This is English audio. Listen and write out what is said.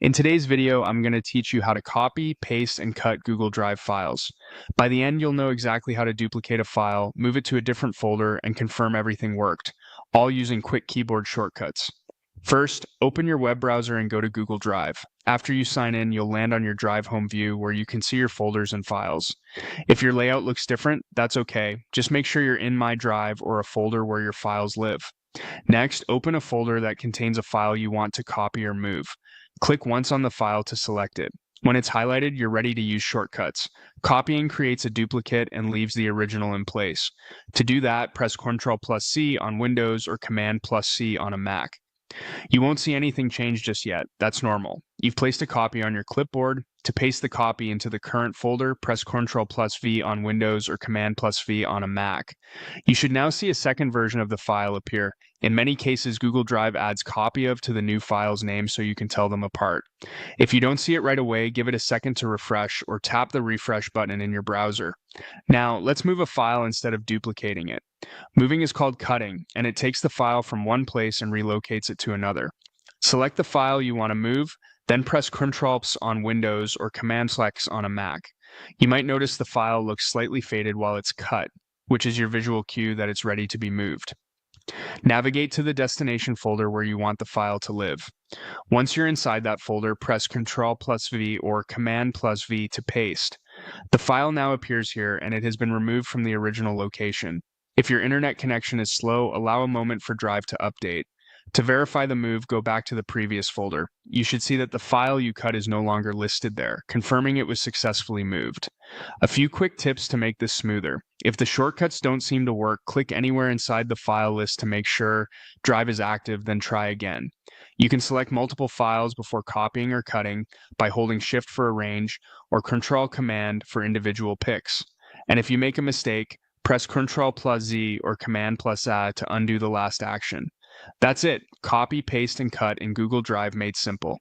In today's video, I'm going to teach you how to copy, paste, and cut Google Drive files. By the end, you'll know exactly how to duplicate a file, move it to a different folder, and confirm everything worked, all using quick keyboard shortcuts. First, open your web browser and go to Google Drive. After you sign in, you'll land on your Drive home view where you can see your folders and files. If your layout looks different, that's okay. Just make sure you're in My Drive or a folder where your files live. Next, open a folder that contains a file you want to copy or move. Click once on the file to select it. When it's highlighted, you're ready to use shortcuts. Copying creates a duplicate and leaves the original in place. To do that, press Ctrl+C on Windows or Command+C on a Mac. You won't see anything change just yet. That's normal. You've placed a copy on your clipboard. To paste the copy into the current folder, press Ctrl+V on Windows or Command+V on a Mac. You should now see a second version of the file appear. In many cases, Google Drive adds copy of to the new file's name so you can tell them apart. If you don't see it right away, give it a second to refresh or tap the refresh button in your browser. Now, let's move a file instead of duplicating it. Moving is called cutting, and it takes the file from one place and relocates it to another. Select the file you want to move, then press Ctrl on Windows or Command-X on a Mac. You might notice the file looks slightly faded while it's cut, which is your visual cue that it's ready to be moved. Navigate to the destination folder where you want the file to live. Once you're inside that folder, press Ctrl+V or Command+V to paste. The file now appears here and it has been removed from the original location. If your internet connection is slow, allow a moment for Drive to update. To verify the move, go back to the previous folder. You should see that the file you cut is no longer listed there, confirming it was successfully moved. A few quick tips to make this smoother. If the shortcuts don't seem to work, click anywhere inside the file list to make sure Drive is active, then try again. You can select multiple files before copying or cutting by holding Shift for arrange or Control-Command for individual picks. And if you make a mistake, press Ctrl+Z or Command+A to undo the last action. That's it. Copy, paste, and cut in Google Drive made simple.